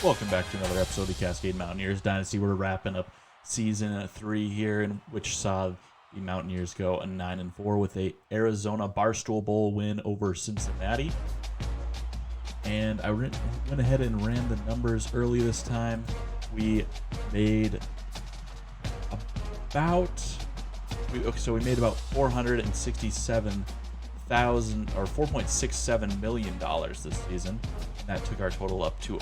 Welcome back to another episode of the Cascade Mountaineers Dynasty. We're wrapping up season 3 here, in which saw the Mountaineers go 9-4 with a Arizona Barstool Bowl win over Cincinnati. And I went ahead and ran the numbers early this time. We made about $467 million this season. And that took our total up to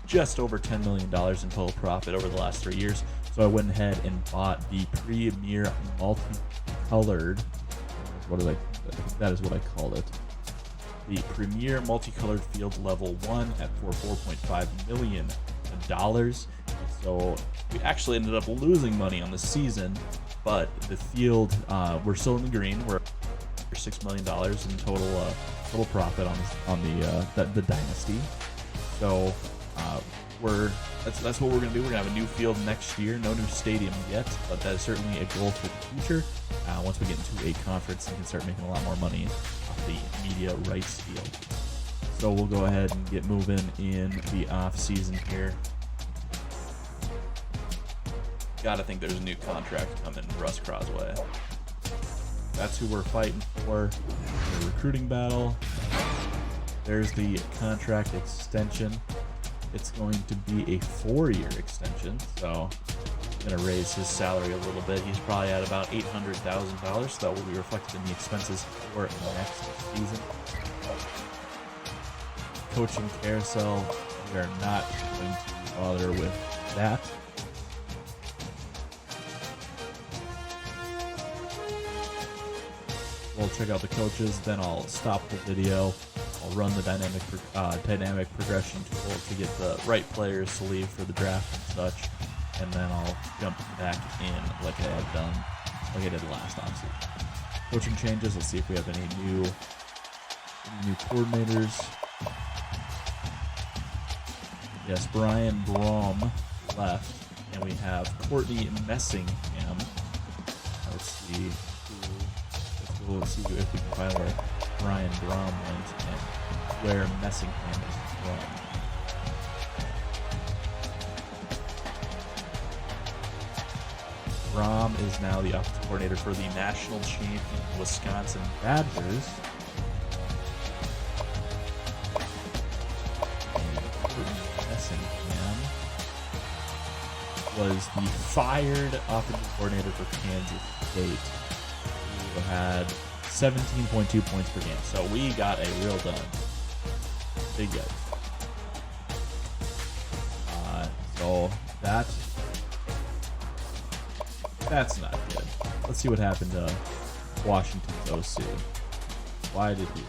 just over $10 million in total profit over the last 3 years. So I went ahead and bought the Premier Multicolored. That is what I called it. The Premier Multicolored Field Level 1 for $4.5 million. So we actually ended up losing money on the season, but the field, we're still in the green. We're $6 million in total profit on the dynasty. So that's what we're gonna do. We're gonna have a new field next year. No new stadium yet, but that is certainly a goal for the future. Once we get into a conference, we can start making a lot more money off the media rights deal. So we'll go ahead and get moving in the off season here. Gotta think there's a new contract coming, Russ Crosway. That's who we're fighting for. The recruiting battle. There's the contract extension. It's going to be a 4-year extension, so I'm going to raise his salary a little bit. He's probably at about $800,000, so that will be reflected in the expenses for next season. Coaching carousel, we are not going to bother with that. We'll check out the coaches, then I'll stop the video. I'll run the dynamic progression tool to get the right players to leave for the draft and such, and then I'll jump back in like I did last offseason. Coaching changes. Let's see if we have any new coordinators. Yes, Brian Brom left, and we have Courtney Messingham. Let's see if we can find where Brian Brom went and where Messingham is from. Brom is now the offensive coordinator for the national champion Wisconsin Badgers. And Messingham was the fired offensive coordinator for Kansas State, who had 17.2 points per game. So we got a real done. Big guy. So that's not good. Let's see what happened to Washington's OC. Why did he?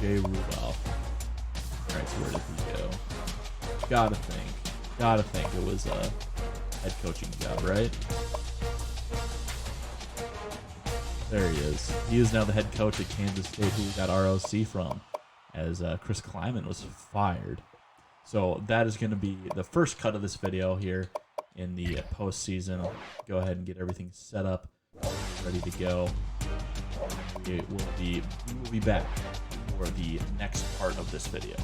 Jay Rudolph. Alright, so where did he go? Gotta think it was a head coaching job, right? There he is. He is now the head coach at Kansas State, who we got ROC from, as Chris Kleiman was fired. So that is going to be the first cut of this video here in the postseason. I'll go ahead and get everything set up, ready to go. We will be back for the next part of this video.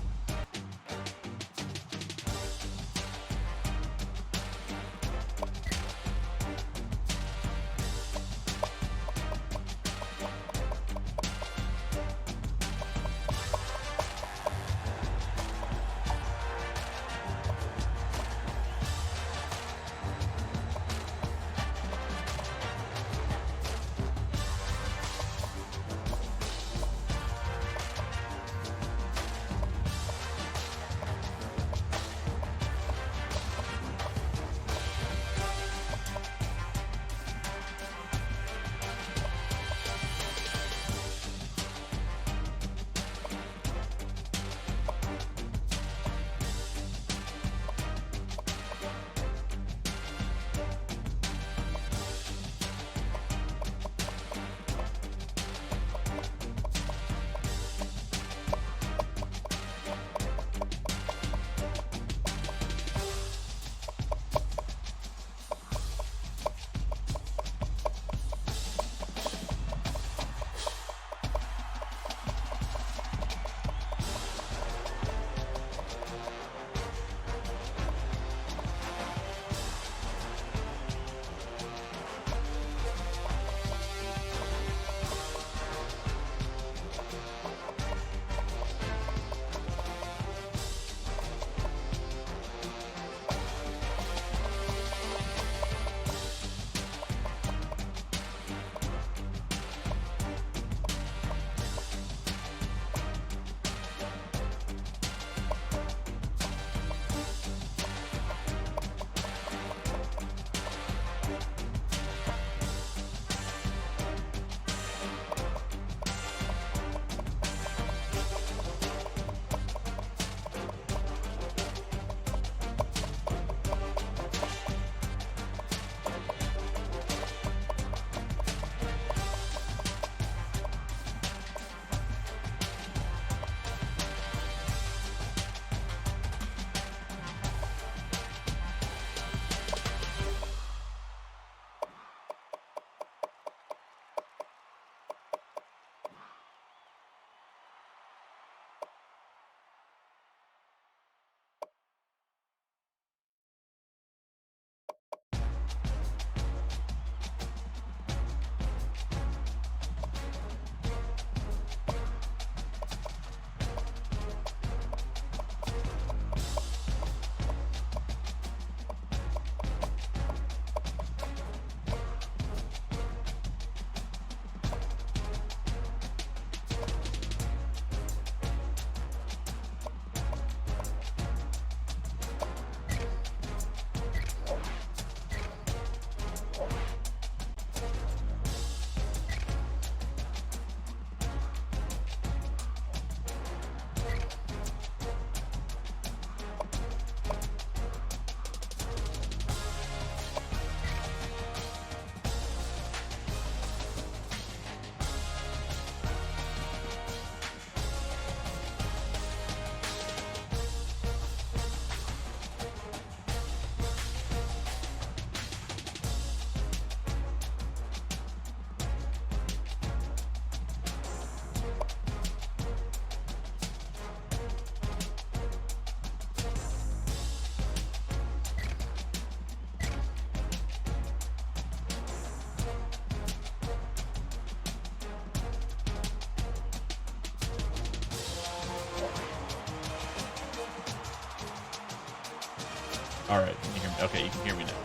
All right, can you hear me? Okay, you can hear me now.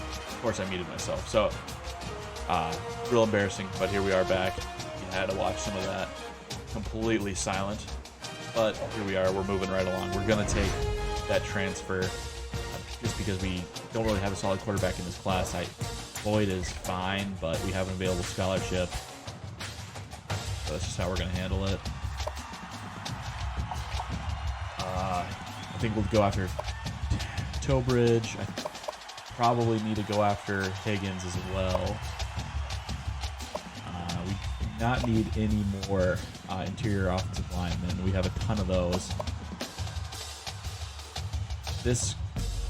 Of course, I muted myself. So, real embarrassing, but here we are back. You had to watch some of that. Completely silent, but here we are. We're moving right along. We're gonna take that transfer just because we don't really have a solid quarterback in this class. Boyd is fine, but we have an available scholarship. So that's just how we're gonna handle it. I think we'll go after Tobridge. I probably need to go after Higgins as well. We do not need any more interior offensive linemen. We have a ton of those. This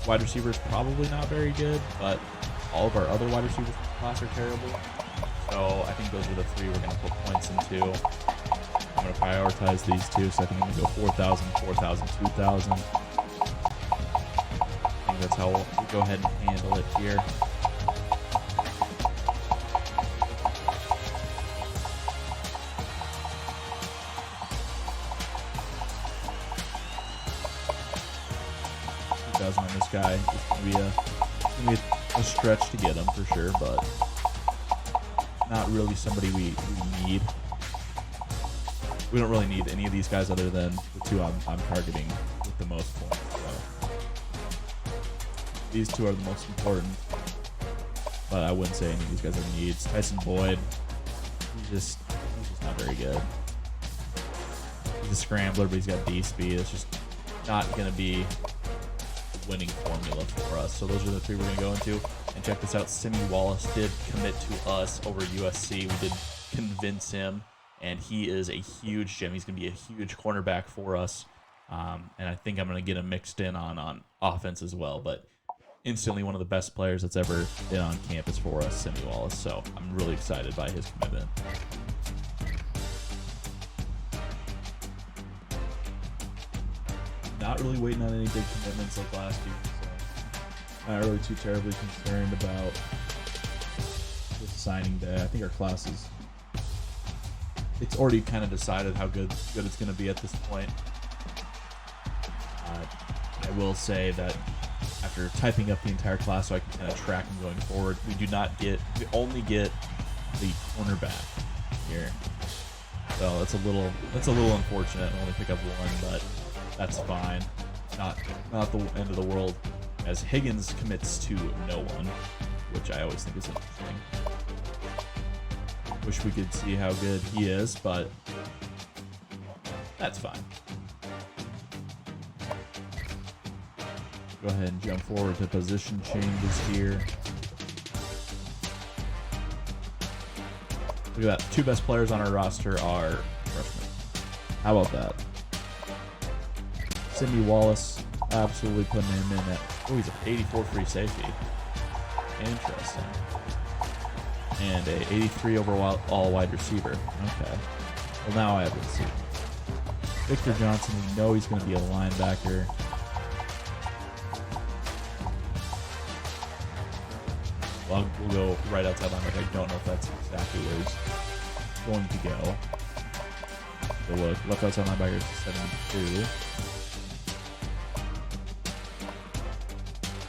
wide receiver is probably not very good, but all of our other wide receivers in the class are terrible. So I think those are the three we're going to put points into. I'm going to prioritize these two, so I think I'm going to go 4,000, 4,000, 2,000. I think that's how we'll go ahead and handle it here. On this guy, it's gonna be a stretch to get him for sure, but not really somebody we need. We don't really need any of these guys other than the two I'm targeting with the most points. So these two are the most important, but I wouldn't say any of these guys are needs. Tyson Boyd, he's just not very good. He's a scrambler, but he's got D speed. It's just not gonna be winning formula for us. So those are the three we're going to go into. And check this out, Simi Wallace did commit to us over USC. We did convince him, and he is a huge gem. He's going to be a huge cornerback for us. And I think I'm going to get him mixed in on offense as well. But instantly one of the best players that's ever been on campus for us, Simi Wallace. So I'm really excited by his commitment. Not really waiting on any big commitments like last year, so not really too terribly concerned about this signing day. I think our class it's already kind of decided how good it's going to be at this point. I will say that after typing up the entire class so I can kind of track them going forward, we only get the cornerback here. So that's a little unfortunate. I only pick up one, but that's fine. Not the end of the world, as Higgins commits to no one, which I always think is interesting. Wish we could see how good he is, but that's fine. Go ahead and jump forward to position changes here. Look at that. Two best players on our roster are freshmen. How about that? Simi Wallace, absolutely putting him in at, he's an 84 free safety. Interesting. And a 83 overall all wide receiver. Okay. Well, now I have to see. Victor Johnson, we know he's going to be a linebacker. Well, we'll go right outside linebacker. I don't know if that's exactly where he's going to go. So look, left outside linebacker is 72.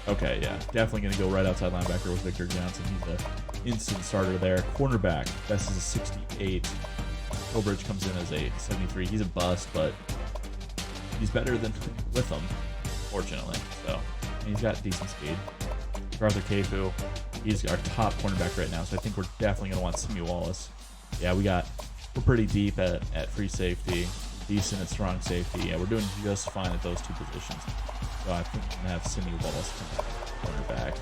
Okay, yeah, definitely going to go right outside linebacker with Victor Johnson. He's an instant starter there. Cornerback, best is a 68. Tobridge comes in as a 73. He's a bust, but he's better than with him, fortunately. So, and he's got decent speed. Arthur Kafu, he's our top cornerback right now, so I think we're definitely going to want Simi Wallace. Yeah, we're pretty deep at free safety, decent at strong safety. Yeah, we're doing just fine at those two positions. So I think we're going to have Simi Wallace cornerback,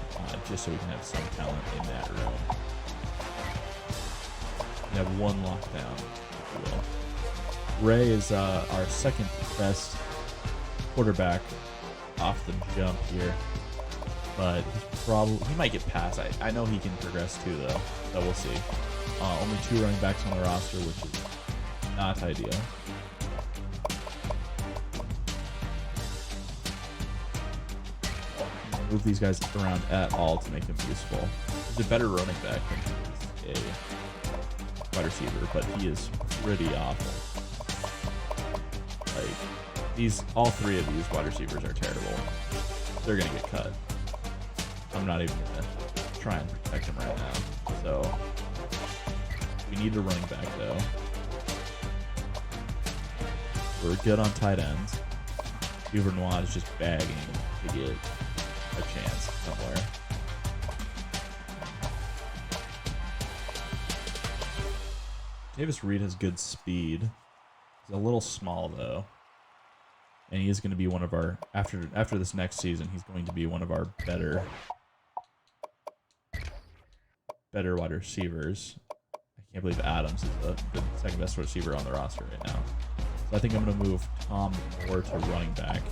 just so we can have some talent in that row. We have one lockdown, if you will. Ray is our second best quarterback off the jump here, but he might get past. I know he can progress too, though, so we'll see. Only 2 running backs on the roster, which is not ideal. Move these guys around at all to make them useful. He's a better running back than he is a wide receiver, but he is pretty awful. Like, all 3 of these wide receivers are terrible. they're gonna get cut. I'm not even gonna try and protect him right now. So we need a running back though. We're good on tight ends. Duvernay is just bagging to get a chance somewhere. Davis Reed has good speed. He's a little small though, and he is going to be one of our after this next season. He's going to be one of our better wide receivers. I can't believe Adams is the second best receiver on the roster right now. So I think I'm going to move Tom Moore to running back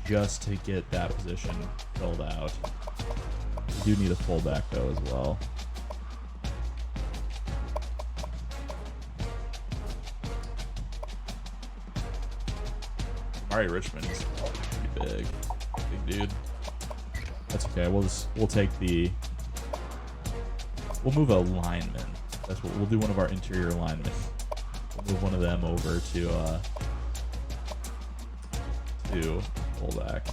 just to get that position filled out. We do need a fullback though as well. Amari Richmond is pretty big dude. That's okay. We'll take the. We'll move a lineman. That's what we'll do. One of our interior linemen. We'll move one of them over to fullback.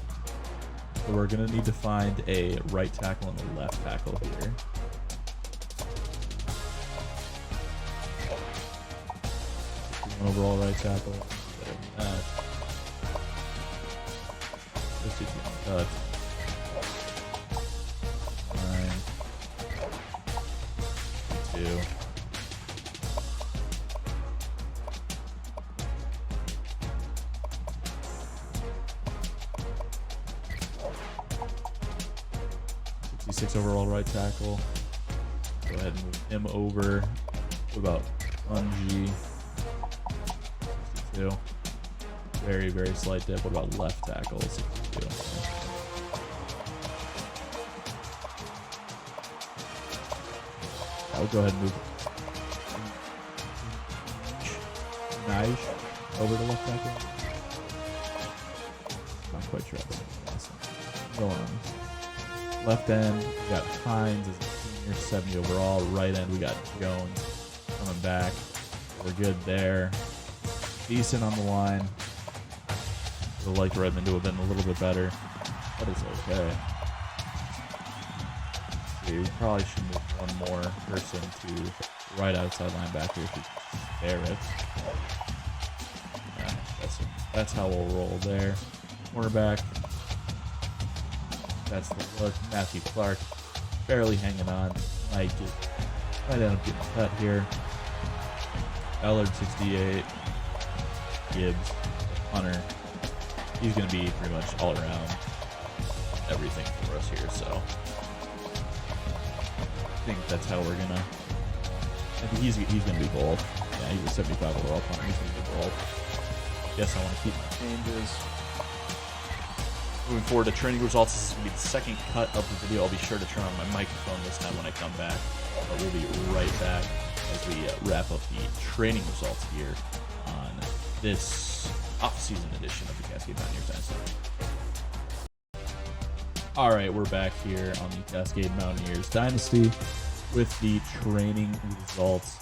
So we're gonna need to find a right tackle and a left tackle here. One overall right tackle. Let's do cut. 9. 2. '66 overall right tackle. Go ahead and move him over. What about Ungi? 62. Very, very slight dip. What about left tackle? 62. I will go ahead and move Nige over to left tackle. Not quite sure. Go on. Left end, we got Hines as a senior, 70 overall. Right end, we got Jones coming back. We're good there. Decent on the line. I would like Redmond to have been a little bit better. That is okay. See, we probably should move one more person to right outside linebacker if we spare it. Yeah, that's how we'll roll there. Cornerback. That's the look. Matthew Clark barely hanging on. Might end up getting cut here. Ellard 68. Gibbs, Hunter. He's going to be pretty much all around everything for us here, so I think that's how we're gonna. I think he's gonna be gold. Yeah, he's a 75 overall punter. He's gonna be gold. Yes, I want to keep my changes. Moving forward to training results, this is gonna be the second cut of the video. I'll be sure to turn on my microphone this time when I come back. But we'll be right back as we wrap up the training results here on this off-season edition of the Cascade Mountaineers Dynasty. All right, we're back here on the Cascade Mountaineers Dynasty with the training results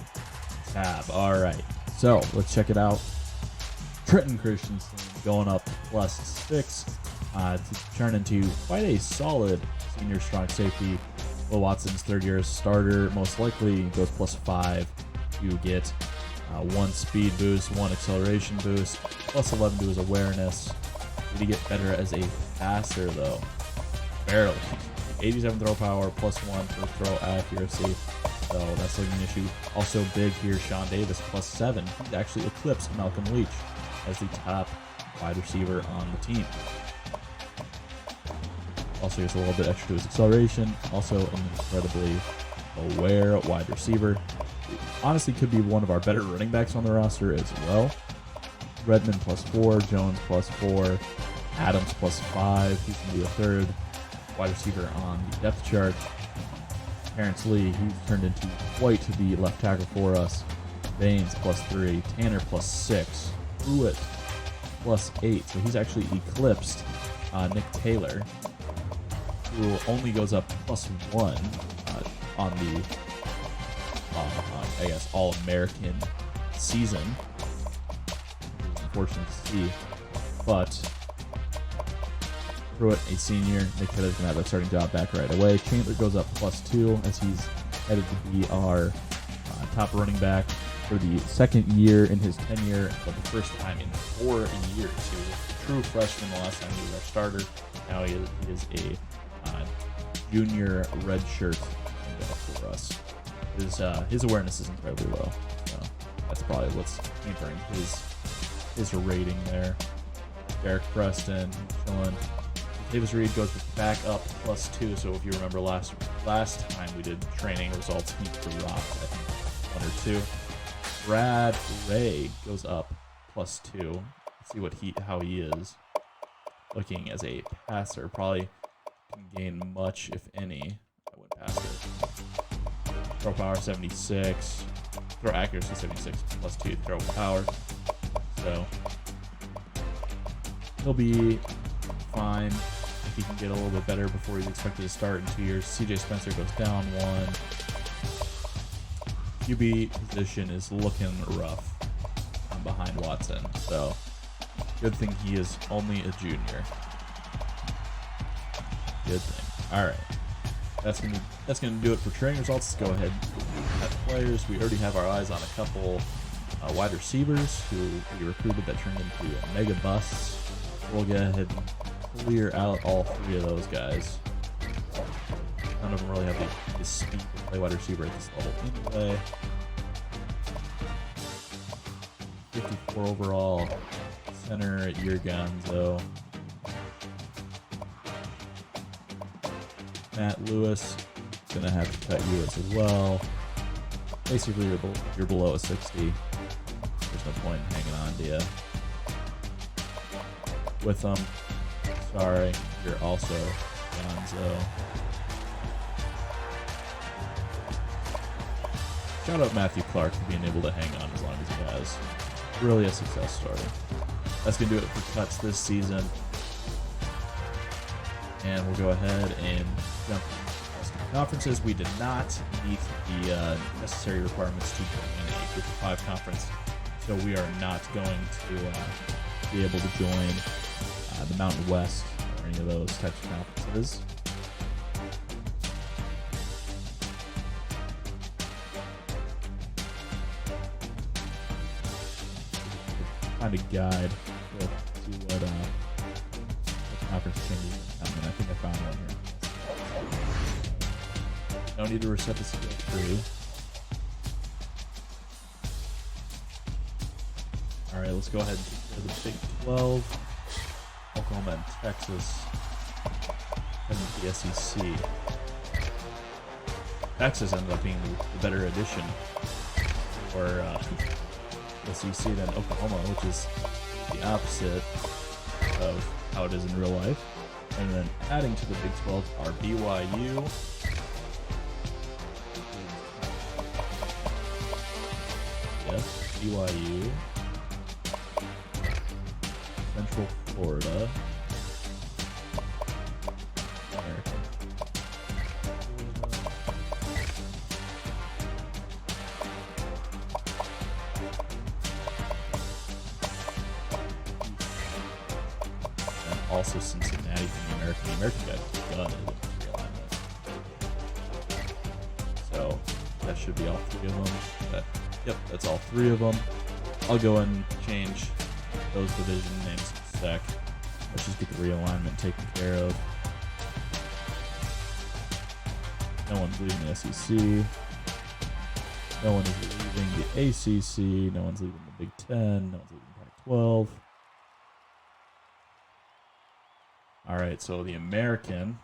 tab. All right, so let's check it out. Trenton Christensen going up +6 to turn into quite a solid senior strong safety. Will Watson's third year starter most likely goes +5 to get 1 speed boost, 1 acceleration boost, +11 to his awareness. Did he get better as a passer though? Barely. 87 throw power, +1 for throw accuracy. So that's like an issue. Also big here, Sean Davis, +7. He's actually eclipsed Malcolm Leach as the top wide receiver on the team. Also gets a little bit extra to his acceleration. Also an incredibly aware wide receiver. Honestly could be one of our better running backs on the roster as well. Redmond +4, Jones +4, Adams +5. He's going to be a third wide receiver on the depth chart. Terrence Lee, he's turned into quite the left tackle for us. Baines +3, Tanner +6, Pruitt +8. So he's actually eclipsed Nick Taylor, who only goes up +1 on the I guess All-American season. Unfortunate to see, but Pruitt, a senior. Nick Head is going to have a starting job back right away. Chandler goes up +2 as he's headed to be our top running back for the second year in his tenure, but the first time in 4 years. He was a true freshman the last time he was our starter. Now he is a junior redshirt for us. His awareness is incredibly low, so that's probably what's hampering his rating there. Derek Preston, chilling. Davis Reed goes back up +2. So if you remember last time we did training results, he dropped I think 1 or 2. Brad Ray goes up +2. Let's see how he is looking as a passer. Probably can gain much, if any. I went passer. Throw power 76. Throw accuracy 76 +2. Throw power. So he'll be fine if he can get a little bit better before he's expected to start in 2 years. CJ Spencer goes down 1. QB position is looking rough behind Watson, so good thing he is only a junior. Good thing. All right, that's gonna do it for training results. Let's go ahead at the players. We already have our eyes on a couple wide receivers who we recruited that turned into mega busts. We'll go ahead and clear out all 3 of those guys. None of them really have the speed to play wide receiver at this level anyway. 54 overall. Center at your guns, though. Matt Lewis, gonna have to cut you as well. Basically, you're below a 60. There's no point in hanging on to you. With them, sorry, you're also Gonzo. Shout out Matthew Clark for being able to hang on as long as he has. Really a success story. That's going to do it for cuts this season. And we'll go ahead and jump to conferences. We did not meet the necessary requirements to join a Group of 5 conference, so we are not going to be able to join the Mountain West or any of those types of conferences. Kind of guide to what conference changes. I think I found one here. No need to reset the skill tree. All right, let's go ahead and take the Big 12. Oklahoma and Texas, and the SEC. Texas ended up being the better addition for SEC than Oklahoma, which is the opposite of how it is in real life. And then adding to the Big 12 are BYU, yes, BYU, Central Florida, American, and also Cincinnati from the American. The American got gutted in this realignment. So that should be all 3 of them. Yep, that's all 3 of them. I'll go and change those division names in a sec. Let's just get the realignment taken care of. No one's leaving the SEC. No one is leaving the ACC. No one's leaving the Big 10. No one's leaving the Pac-12. All right, so the American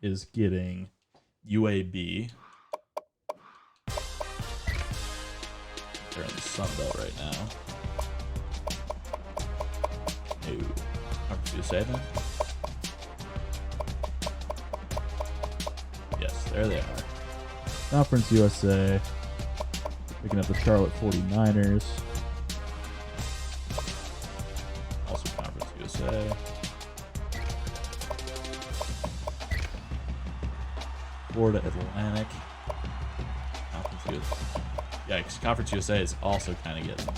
is getting UAB. They're in the Sun Belt right now. No. Conference USA then? Yes, there they are. Conference USA. Picking up the Charlotte 49ers. Also Conference USA. Florida Atlantic. Conference USA. Yikes, Conference USA is also kind of getting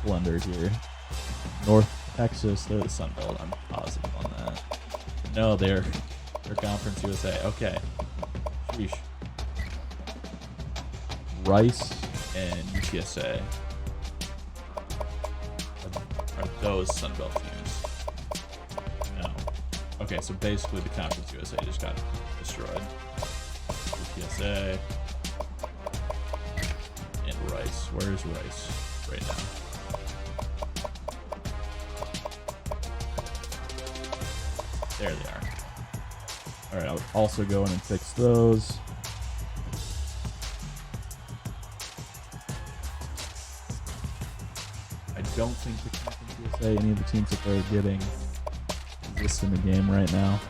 blundered here. North Texas. They're the Sun Belt. I'm positive on that. But no, they're Conference USA. Okay. Sheesh. Rice and UTSA are those Sun Belt teams. No. Okay, so basically the Conference USA just got destroyed. UTSA and Rice. Where is Rice right now? There they are. All right, I'll also go in and fix those. I don't think the Conference USA, any of the teams that they're getting, exist in the game right now.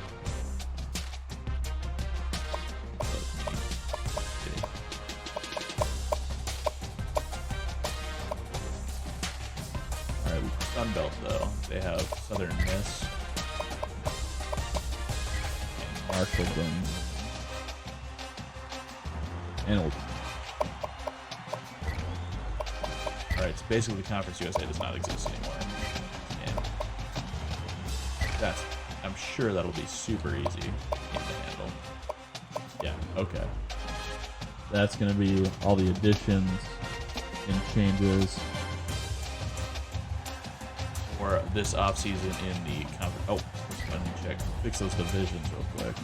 All right, Sun Belt though, they have Southern Miss. Marshall Boone and Old. Alright, so basically the Conference USA does not exist anymore. And that's, I'm sure that'll be super easy to handle. Yeah, okay. That's going to be all the additions and changes for this offseason in the conference. Oh, let me check. Fix those divisions real quick.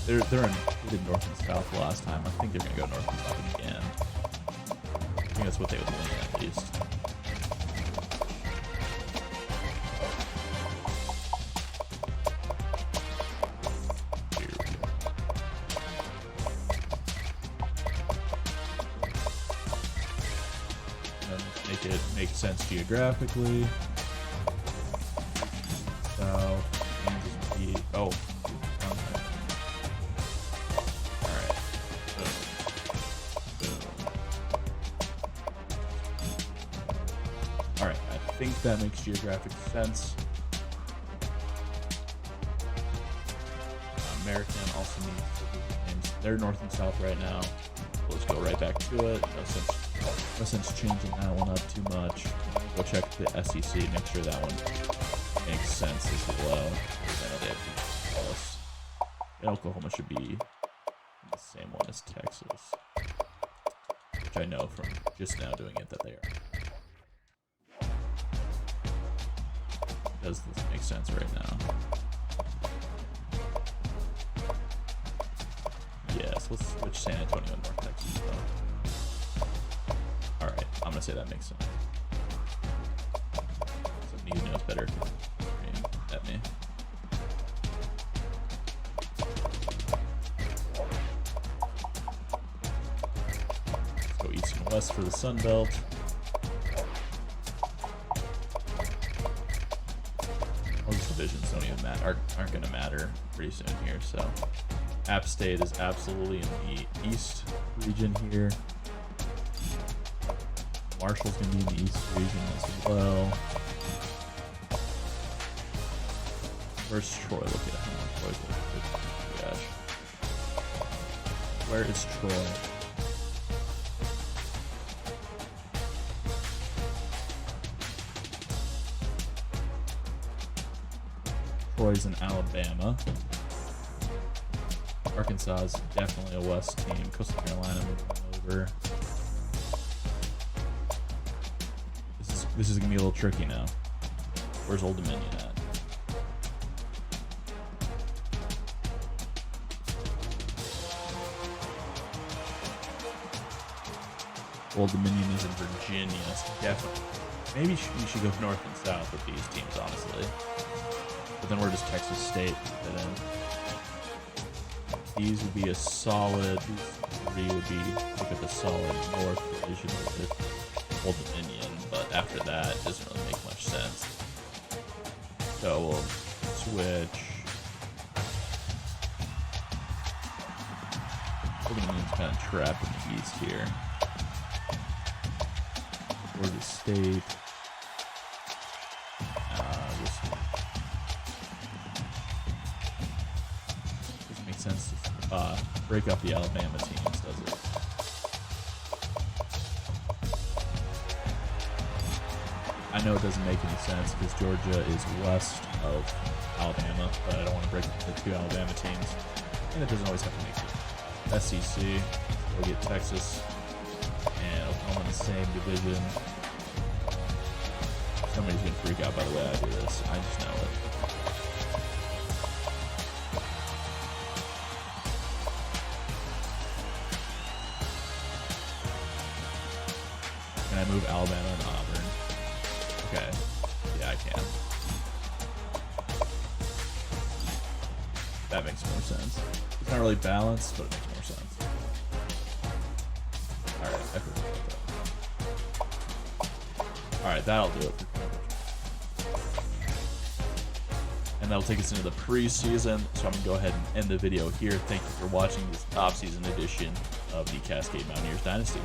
They're included North and South last time. I think they're going to go North and South again. I think that's what they would win at least. Here we go. And make sense geographically. South, Kansas would be, oh. I think that makes geographic sense. American also needs names. They're North and South right now. We'll just go right back to it. No sense changing that one up too much. Go check the SEC, make sure that one makes sense as well. I know they have Dallas. And Oklahoma should be the same one as Texas, which I know from just now doing it that they are. Does this make sense right now? Yes, let's switch San Antonio and North Texas though. Alright, I'm gonna say that makes sense. Somebody who knows better can scream at me. Let's go east and west for the Sun Belt. Divisions don't even matter, aren't going to matter pretty soon here. So App State is absolutely in the East region here. Marshall's going to be in the East region as well. Where's Troy? Look at how Troy's look. Gosh. Where is Troy? Troy's in Alabama. Arkansas is definitely a West team. Coastal Carolina moving over. This is gonna be a little tricky now. Where's Old Dominion at? Old Dominion is in Virginia. So definitely. Maybe you should go north and south with these teams, honestly. But then we're just Texas State fit in. These would be a solid. These three would be look at the solid North division with Old Dominion. But after that, it doesn't really make much sense. So we'll switch. Old Dominion's kind of trapped in the East here. Florida State. Doesn't make sense to break up the Alabama teams, does it? I know it doesn't make any sense because Georgia is west of Alabama, but I don't want to break the two Alabama teams, and it doesn't always have to make sense. SEC, we'll get Texas and Oklahoma in the same division. Somebody's gonna freak out by the way I do this. I just know it. Can I move Alabama and Auburn? Okay. Yeah, I can. That makes more sense. It's not really balanced, but it makes more sense. Alright, I forgot about that. Alright, that'll do it for coverage. And that'll take us into the preseason, so I'm going to go ahead and end the video here. Thank you for watching this off-season edition of the Cascade Mountaineers Dynasty.